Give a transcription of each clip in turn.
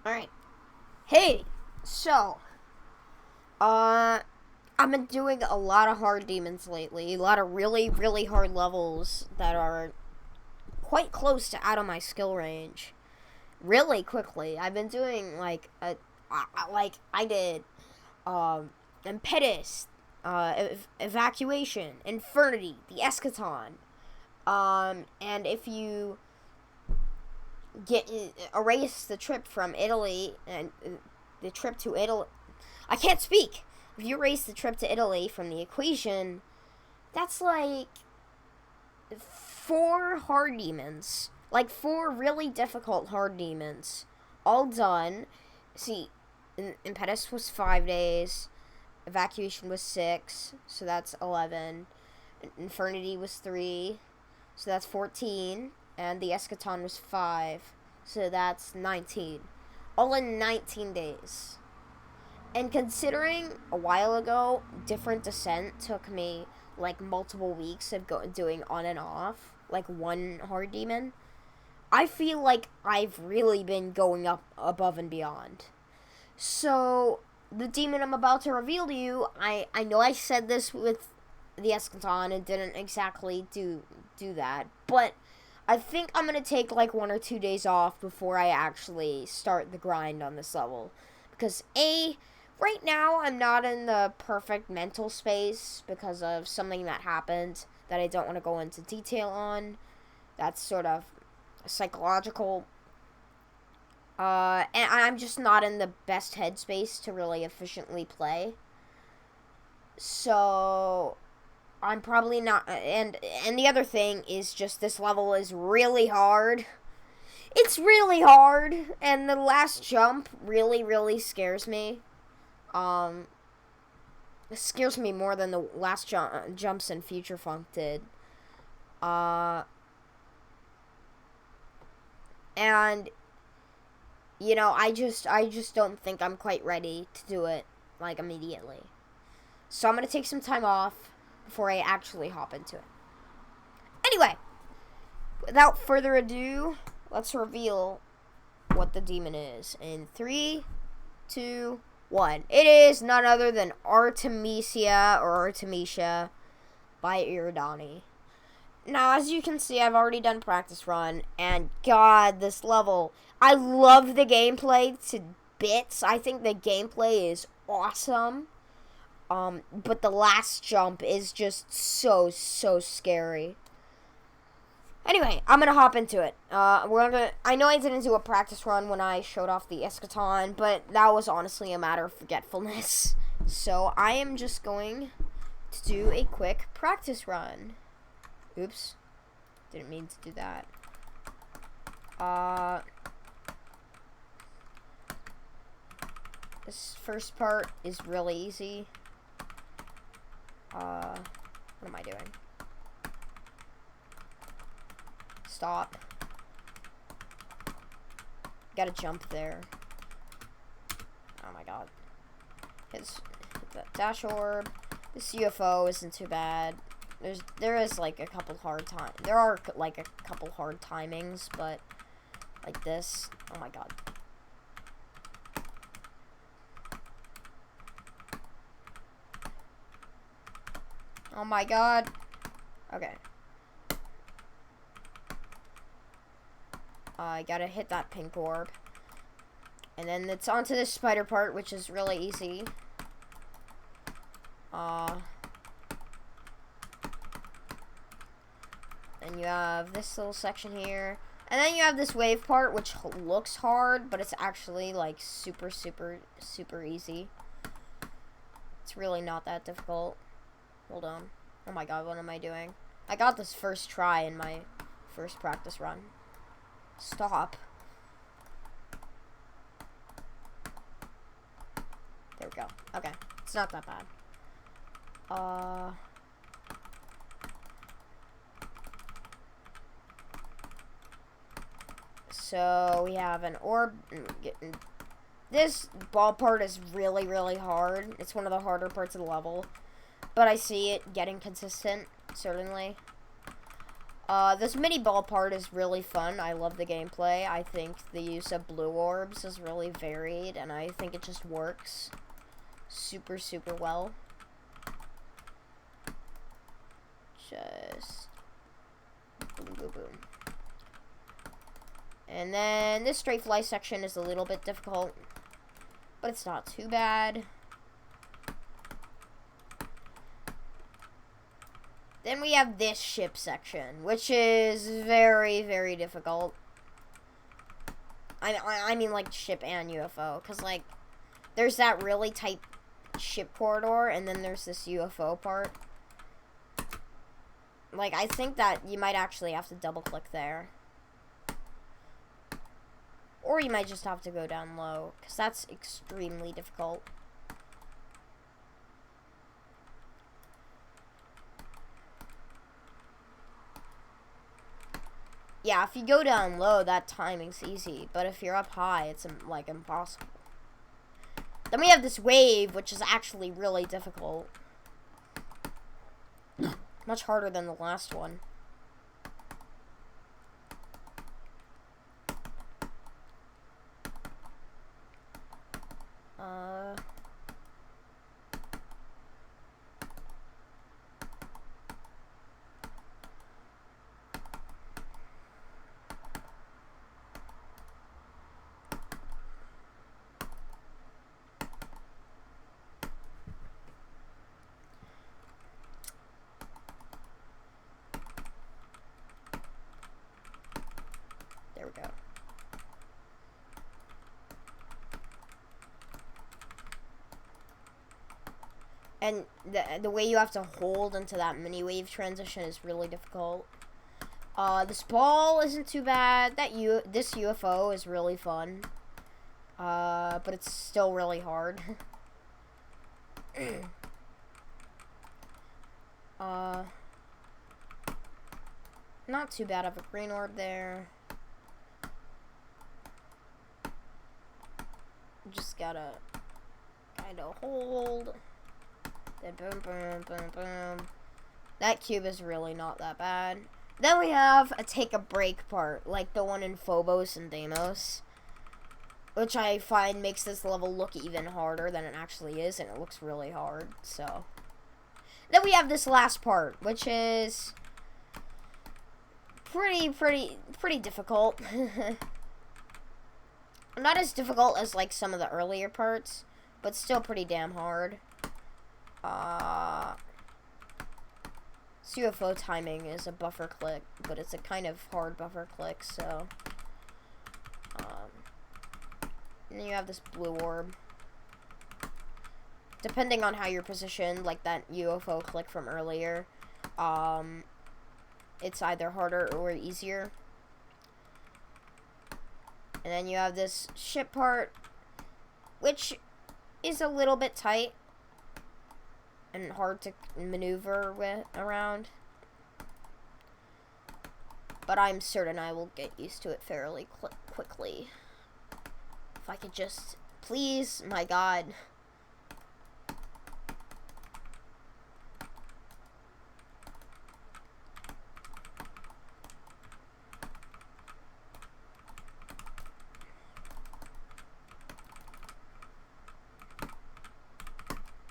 Alright. Hey, so, I've been doing a lot of hard demons lately. A lot of really, really hard levels that are quite close to out of my skill range. Really quickly. I've been doing, I did, Impetus, Evacuation, Infernity, the Eschaton. And if you get erase the trip from Italy and the trip to Italy. I can't speak. If you erase the trip to Italy from the equation, that's like four hard demons, like four really difficult hard demons, all done. See, Impetus was 5 days. Evacuation was 6, so that's 11. Infernity was 3, so that's 14. And the Eschaton was 5, so that's 19. All in 19 days. And considering a while ago, Different Descent took me like multiple weeks of doing on and off, like one hard demon, I feel like I've really been going up above and beyond. So, the demon I'm about to reveal to you, I know I said this with the Eschaton and didn't exactly do that, but I think I'm going to take like 1 or 2 days off before I actually start the grind on this level. Because right now I'm not in the perfect mental space because of something that happened that I don't want to go into detail on. That's sort of psychological. And I'm just not in the best headspace to really efficiently play. So I'm probably not, and the other thing is just this level is really hard. It's really hard, and the last jump really, really scares me. It scares me more than the last jumps in Future Funk did. And you know, I just don't think I'm quite ready to do it like immediately. So I'm gonna take some time off before I actually hop into it. Anyway, without further ado, let's reveal what the demon is. In 3, 2, 1. It is none other than Artemisia or Artemisia by Iridani. Now, as you can see, I've already done practice run, and God, this level, I love the gameplay to bits. I think the gameplay is awesome. But the last jump is just so scary. Anyway, I'm gonna hop into it. I know I didn't do a practice run when I showed off the Eschaton, but that was honestly a matter of forgetfulness. So I am just going to do a quick practice run. Oops. Didn't mean to do that. This first part is really easy. What am I doing? Stop. Gotta jump there. Oh my god. Hit that dash orb. This UFO isn't too bad. There is like a couple hard time. There are like a couple hard timings, but like this. Oh my god. Oh my god. Okay. I gotta hit that pink orb. And then it's onto this spider part, which is really easy. And you have this little section here. And then you have this wave part, which looks hard, but it's actually like super easy. It's really not that difficult. Hold on. Oh my god, what am I doing? I got this first try in my first practice run. Stop. There we go. Okay. It's not that bad. So we have an orb. This ball part is really hard. It's one of the harder parts of the level. But I see it getting consistent, certainly. This mini ball part is really fun. I love the gameplay. I think the use of blue orbs is really varied, and I think it just works super, super well. Just boom, boom, boom. And then this straight fly section is a little bit difficult, but it's not too bad. Then we have this ship section, which is very, very difficult. I mean, like, ship and UFO, because, like, there's that really tight ship corridor, and then there's this UFO part. Like, I think that you might actually have to double-click there. Or you might just have to go down low, because that's extremely difficult. Yeah, if you go down low, that timing's easy. But if you're up high, it's, like, impossible. Then we have this wave, which is actually really difficult. Much harder than the last one. There we go. And the way you have to hold into that mini wave transition is really difficult. This ball isn't too bad. This UFO is really fun. But it's still really hard. Not too bad of a green orb there. Just gotta kind of hold. Then boom, boom, boom, boom. That cube is really not that bad. Then we have a take a break part, like the one in Phobos and Deimos, which I find makes this level look even harder than it actually is, and it looks really hard, so. Then we have this last part, which is pretty difficult. Not as difficult as, like, some of the earlier parts, but still pretty damn hard. UFO timing is a buffer click, but it's a kind of hard buffer click, so. And then you have this blue orb. Depending on how you're positioned, like that UFO click from earlier, it's either harder or easier. And then you have this ship part, which is a little bit tight and hard to maneuver around. But I'm certain I will get used to it fairly quickly. If I could just, please, my God.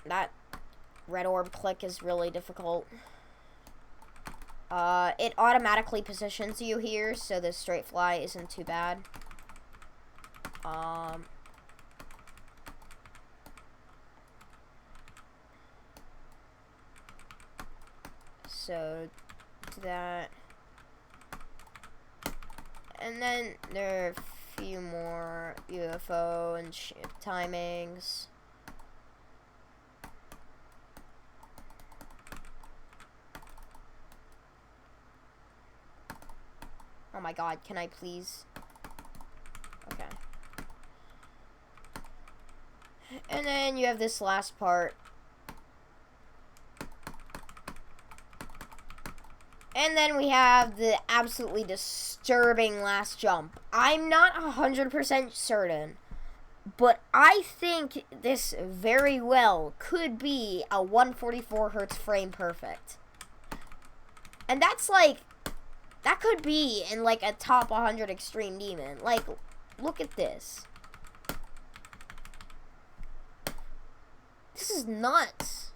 That red orb click is really difficult. It automatically positions you here, so the straight fly isn't too bad. So, do that. And then there are a few more UFO and ship timings. Oh my God, can I please? Okay. And then you have this last part. And then we have the absolutely disturbing last jump. I'm not 100% certain, but I think this very well could be a 144 Hz frame perfect. And that's like That could be in, like, a top 100 extreme demon. Like, look at this. This is nuts.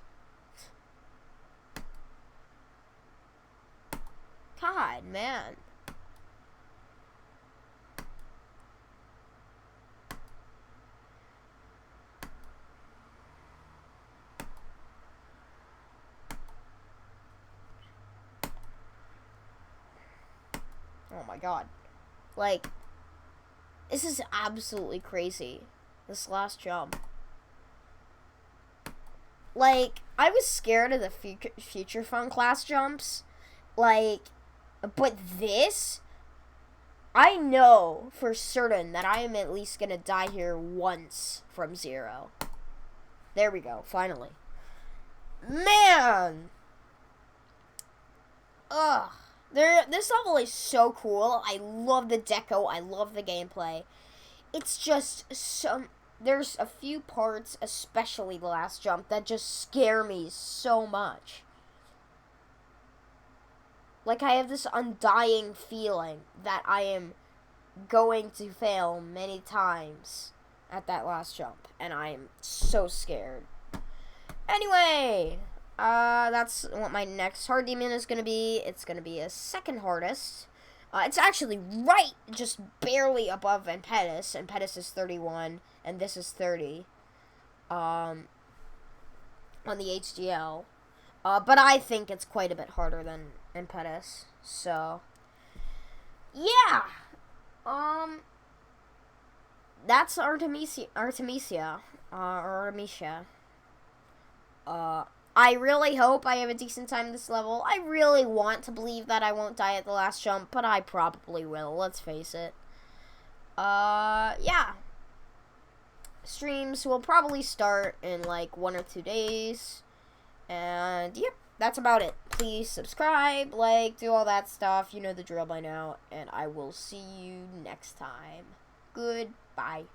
God, man. Oh my god. Like, this is absolutely crazy. This last jump. Like, I was scared of the Future Fun class jumps. Like, but this, I know for certain that I am at least going to die here once from 0. There we go, finally. Man! Ugh. This level is so cool. I love the deco. I love the gameplay. It's just there's a few parts, especially the last jump, that just scare me so much. Like, I have this undying feeling that I am going to fail many times at that last jump, and I am so scared. Anyway, that's what my next hard demon is going to be. It's going to be a second hardest. It's actually right, just barely above Impetus. Impetus is 31, and this is 30. On the HDL. But I think it's quite a bit harder than Impetus. So, yeah. That's Artemisia. I really hope I have a decent time this level. I really want to believe that I won't die at the last jump, but I probably will, let's face it. Yeah. Streams will probably start in like 1 or 2 days. And, yep, that's about it. Please subscribe, like, do all that stuff. You know the drill by now. And I will see you next time. Goodbye.